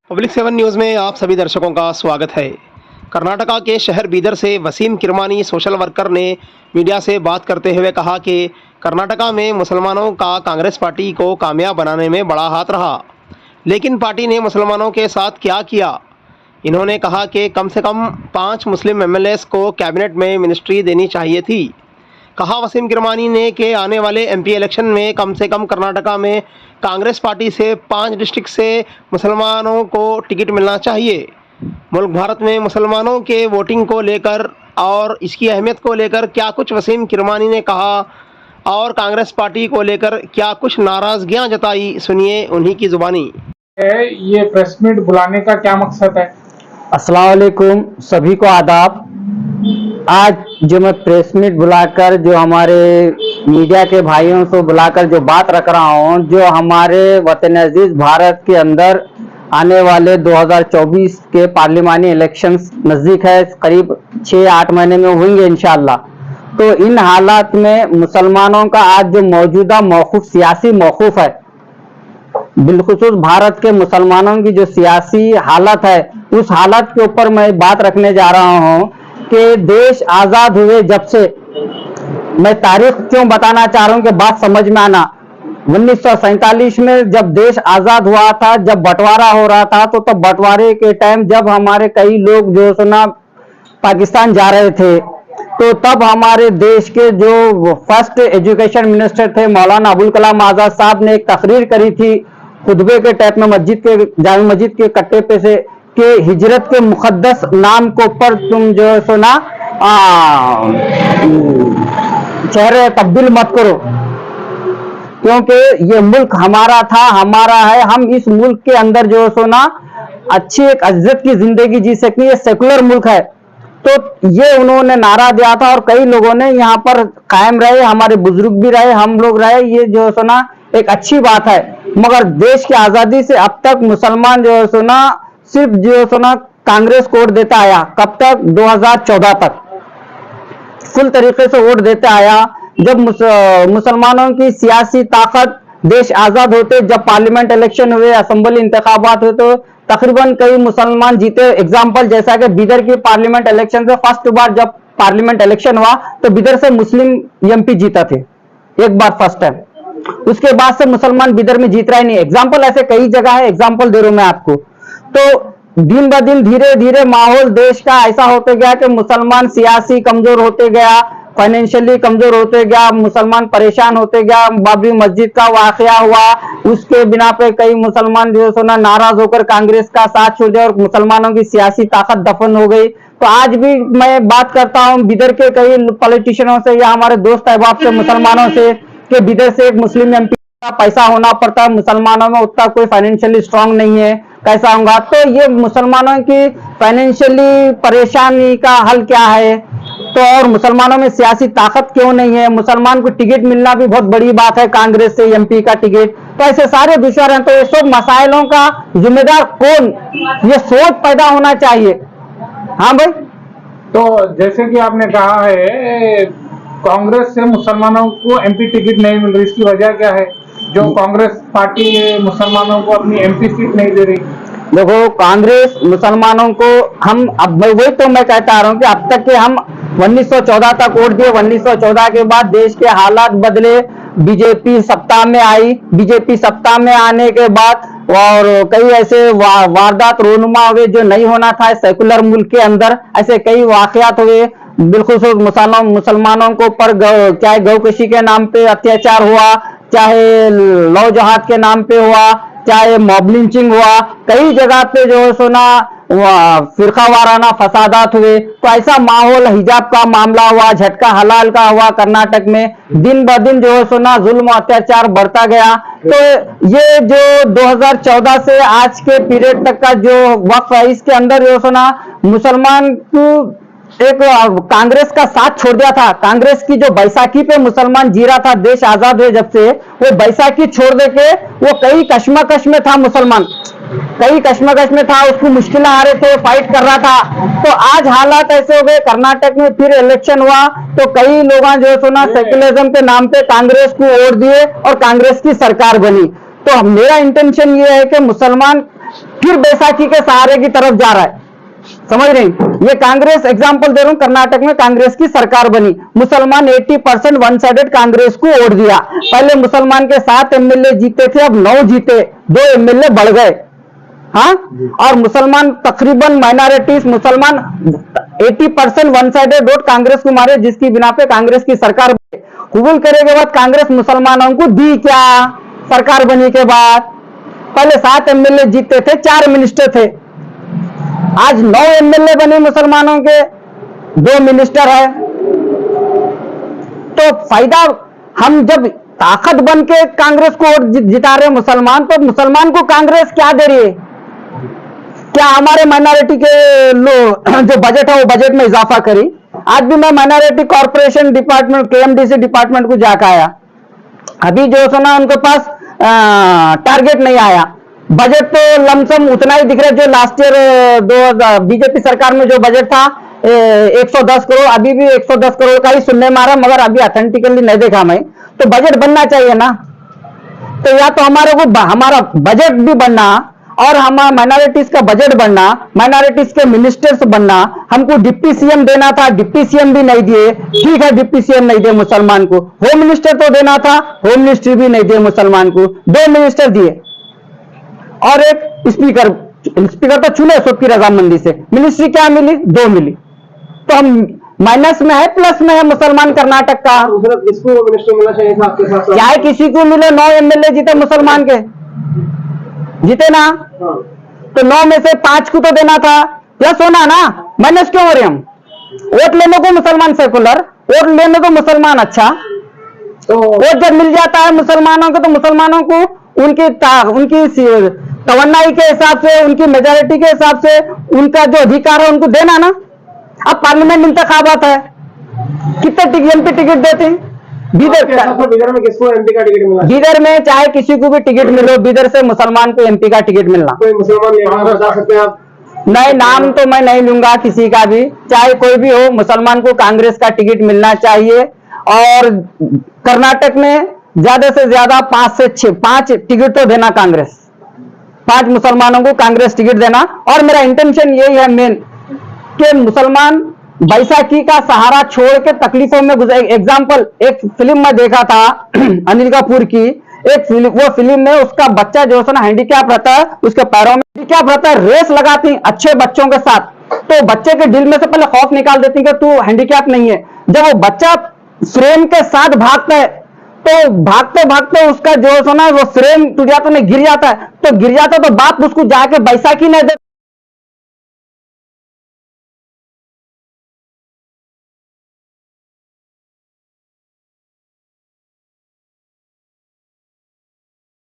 Public 7 news में आप सभी दर्शकों का स्वागत है। कर्नाटका के शहर बीदर से वसीम किरमानी सोशल वर्कर ने मीडिया से बात करते हुए कहा कि कर्नाटका में मुसलमानों का कांग्रेस पार्टी को कामयाब बनाने में बड़ा हाथ रहा, लेकिन पार्टी ने मुसलमानों के साथ क्या किया। इन्होंने कहा कि कम से कम 5 मुस्लिम एमएलएस को कैबिनेट में मिनिस्ट्री देनी चाहिए थी। कहा वसीम किरमानी ने कि आने वाले एमपी इलेक्शन में कम से कम कर्नाटका में कांग्रेस पार्टी से 5 डिस्ट्रिक्ट से मुसलमानों को टिकट मिलना चाहिए। मुल्क भारत में मुसलमानों के वोटिंग को लेकर और इसकी अहमियत को लेकर क्या कुछ वसीम किरमानी ने कहा और कांग्रेस पार्टी को लेकर क्या कुछ नाराजगियां जताई, सुनिए उन्हीं की जुबानी। ये प्रेस मीट बुलाने का क्या मकसद है? अस्सलाम वालेकुम, सभी को आदाब। आज जो मैं प्रेस मीट बुलाकर जो हमारे मीडिया के भाइयों से बुलाकर जो बात रख रहा हूँ, जो हमारे वतन अजीज भारत के अंदर आने वाले 2024 के पार्लिमानी इलेक्शंस नज़दीक है, करीब 6-8 महीने में होंगे इंशाअल्लाह। तो इन हालात में मुसलमानों का आज जो मौजूदा मौकूफ सियासी मौकूफ है, बिलखुसूस भारत के मुसलमानों की जो सियासी हालत है, उस हालत के ऊपर मैं बात रखने जा रहा हूँ कि देश आजाद हुए जब से, मैं तारीख क्यों बताना चाह रहा हूँ कि बात समझ में आना। 1947 में जब देश आजाद हुआ था, जब बंटवारा हो रहा था, तो तब बंटवारे के टाइम जब हमारे कई लोग जो सुना पाकिस्तान जा रहे थे, तो तब हमारे देश के जो फर्स्ट एजुकेशन मिनिस्टर थे मौलाना अबुल कलाम आजाद साहब ने एक तकरीर करी थी खुतबे के टाइप में मस्जिद के जामे मस्जिद के कट्टे पे से कि हिजरत के मुकद्दस नाम को पर तुम जो सुना चेहरे तब्दील मत करो, क्योंकि ये मुल्क हमारा था, हमारा है। हम इस मुल्क के अंदर जो सुना अच्छी एक इज्जत की जिंदगी जी सकती है, सेकुलर मुल्क है। तो ये उन्होंने नारा दिया था और कई लोगों ने यहाँ पर कायम रहे, हमारे बुजुर्ग भी रहे, हम लोग रहे। ये जो सुना एक अच्छी बात है, मगर देश की आजादी से अब तक मुसलमान जो सुना सिर्फ जो सुना कांग्रेस को वोट देता आया। कब तक? 2014 तक फुल तरीके से वोट देते आया। जब मुसलमानों की सियासी ताकत देश आजाद होते, जब पार्लियामेंट इलेक्शन हुए, असेंबली इंतखाबात हुए, तो तकरीबन कई मुसलमान जीते। एग्जाम्पल जैसा कि बिदर की पार्लियामेंट इलेक्शन से फर्स्ट बार जब पार्लियामेंट इलेक्शन हुआ तो बिदर से मुस्लिम एमपी जीता थे एक बार, फर्स्ट टाइम। उसके बाद से मुसलमान बिदर में जीत रहा ही नहीं। एग्जाम्पल ऐसे कई जगह है, एग्जाम्पल दे रहा हूं मैं आपको। तो दिन ब दिन धीरे धीरे माहौल देश का ऐसा होते गया कि मुसलमान सियासी कमजोर होते गया, फाइनेंशियली कमजोर होते गया, मुसलमान परेशान होते गया। बाबरी मस्जिद का वाकया हुआ, उसके बिना पे कई मुसलमान जो सुना नाराज होकर कांग्रेस का साथ छोड़ दिया और मुसलमानों की सियासी ताकत दफन हो गई। तो आज भी मैं बात करता हूं बिदर के कई पॉलिटिशियनों से या हमारे दोस्त अहबाब से, मुसलमानों से, कि बिदर से एक मुस्लिम एमपी का पैसा होना पड़ता है, मुसलमानों में उतना कोई फाइनेंशियली स्ट्रांग नहीं है, कैसा होगा। तो ये मुसलमानों की फाइनेंशियली परेशानी का हल क्या है? तो और मुसलमानों में सियासी ताकत क्यों नहीं है? मुसलमान को टिकट मिलना भी बहुत बड़ी बात है, कांग्रेस से एमपी का टिकट। तो ऐसे सारे दुश्मन हैं। तो ये सब मसाइलों का जिम्मेदार कौन? ये सोच पैदा होना चाहिए। हाँ भाई, तो जैसे कि आपने कहा है कांग्रेस से मुसलमानों को एमपी टिकट नहीं मिल रही, इसकी वजह क्या है जो कांग्रेस पार्टी मुसलमानों को अपनी एमपी सीट नहीं दे रही? देखो, कांग्रेस मुसलमानों को हम अब वही तो मैं कहता आ रहा हूँ कि अब तक के हम 1914 तक वोट दिए। 1914 के बाद देश के हालात बदले, बीजेपी सत्ता में आई। बीजेपी सत्ता में आने के बाद और कई ऐसे वारदात रोनुमा हुए जो नहीं होना था सेकुलर मुल्क के अंदर। ऐसे कई वाकयात हुए, बिल्कुल मुसलमानों को पर चाहे गौकशी के नाम पे अत्याचार हुआ, चाहे लौ जहाद के नाम पे हुआ, चाहे मॉब लिंचिंग हुआ, कई जगह पे जो सुना फिरका वाराना फसादात हुए। तो ऐसा माहौल, हिजाब का मामला हुआ, झटका हलाल का हुआ कर्नाटक में। दिन ब दिन जो सुना जुल्म अत्याचार बढ़ता गया। तो ये जो 2014 से आज के पीरियड तक का जो वक्त है, इसके अंदर जो सुना मुसलमान को एक कांग्रेस का साथ छोड़ दिया था। कांग्रेस की जो बैसाखी पे मुसलमान जी रहा था देश आजाद हुए जब से, वो बैसाखी छोड़ दे के वो कई कश्मकश में था। मुसलमान कई कश्मकश में था, उसको मुश्किलें आ रहे थे, फाइट कर रहा था। तो आज हालात ऐसे हो गए, कर्नाटक में फिर इलेक्शन हुआ तो कई लोग जो सुना सेक्युलरिज्म के नाम पे कांग्रेस को वोट दिए और कांग्रेस की सरकार बनी। तो मेरा इंटेंशन ये है कि मुसलमान फिर बैसाखी के सहारे की तरफ जा रहा है। समझ रहे हैं? ये कांग्रेस एग्जांपल दे रहा हूं, कर्नाटक में कांग्रेस की सरकार बनी, मुसलमान 80% वन साइडेड कांग्रेस को वोट दिया। पहले मुसलमान के 7 एमएलए जीते थे, अब 9 जीते, 2 एमएलए बढ़ गए। हाँ, और मुसलमान तकरीबन माइनॉरिटीज मुसलमान 80% वन साइडेड वोट कांग्रेस को मारे, जिसकी बिना पे कांग्रेस की सरकार बनी। कबूल करे के बाद कांग्रेस मुसलमानों को दी क्या सरकार बनी के बाद? पहले 7 एमएलए जीते थे, 4 मिनिस्टर थे, आज 9 एमएलए बने मुसलमानों के, 2 मिनिस्टर है। तो फायदा, हम जब ताकत बन के कांग्रेस को वोट जिता रहे मुसलमान, तो मुसलमान को कांग्रेस क्या दे रही है? क्या हमारे माइनॉरिटी के जो बजट है वो बजट में इजाफा करी? आज भी मैं माइनॉरिटी कॉर्पोरेशन डिपार्टमेंट, केएमडीसी डिपार्टमेंट को जाकर आया, अभी जो सुना उनके पास टारगेट नहीं आया। बजट तो लमसम उतना ही दिख रहा है जो लास्ट ईयर बीजेपी सरकार में जो बजट था 110 करोड़, अभी भी 110 करोड़ का ही सुनने में आ रहा, मगर अभी ऑथेंटिकली नहीं देखा मैं। तो बजट बनना चाहिए ना, तो या तो हमारे को हमारा बजट भी बनना और हमारा माइनॉरिटीज का बजट बनना, माइनॉरिटीज के मिनिस्टर्स बनना। हमको डिप्टी सीएम देना था, डिप्टी सीएम भी नहीं दिए, ठीक है डिप्टी सीएम नहीं दिए मुसलमान को। होम मिनिस्टर तो देना था, होम मिनिस्ट्री भी नहीं दिए मुसलमान को, 2 मिनिस्टर दिए और एक स्पीकर। स्पीकर तो चुने सबकी रजामंदी से, मिनिस्ट्री क्या मिली? 2 मिली। तो हम माइनस में है प्लस में है मुसलमान कर्नाटक का? किसको मिनिस्टर मिलना चाहिए था आपके साथ? क्या है किसी को मिले? 9 एमएलए जीते मुसलमान के, जीते ना, तो 9 में से 5 को तो देना था, प्लस होना ना, माइनस क्यों हो रहे हम? वोट लेने को मुसलमान सेकुलर, वोट लेने को मुसलमान अच्छा, तो वोट जब मिल जाता है मुसलमानों को, तो मुसलमानों को उनकी तवन्नाई के हिसाब से, उनकी मेजॉरिटी के हिसाब से उनका जो अधिकार है उनको देना ना। अब पार्लियामेंट इंतखाबात है, कितने एमपी टिकट देते हैं? बीदर में किसको एमपी का टिकट मिला? बीदर में चाहे किसी को भी टिकट मिलो, बीदर से मुसलमान को एमपी का टिकट मिलना। कोई मुसलमान बता सकते हैं आप? नहीं, नाम तो मैं नहीं लूंगा किसी का भी, चाहे कोई भी हो, मुसलमान को कांग्रेस का टिकट मिलना चाहिए। और कर्नाटक में ज्यादा से ज्यादा 5 टिकट तो देना कांग्रेस, 5 मुसलमानों को कांग्रेस टिकट देना। और मेरा इंटेंशन यही है मेन, कि मुसलमान बैसाखी का सहारा छोड़ के तकलीफों में गुजरे। एग्जाम्पल, एक फिल्म में देखा था अनिल कपूर की एक फिल्म, वो फिल्म में उसका बच्चा जो है ना हैंडीकैप रहता है, उसके पैरों में हैंडीकैप रहता है, रेस लगाती अच्छे बच्चों के साथ, तो बच्चे के दिल में से पहले खौफ निकाल देती कि तू हैंडीकैप नहीं है। जब वो बच्चा फ्रेम के साथ भागता है, तो भागते भागते उसका जो है ना वो फ्रेम टूट जाता है, गिर जाता है, तो बाप उसको जाके बैसाखी नहीं दे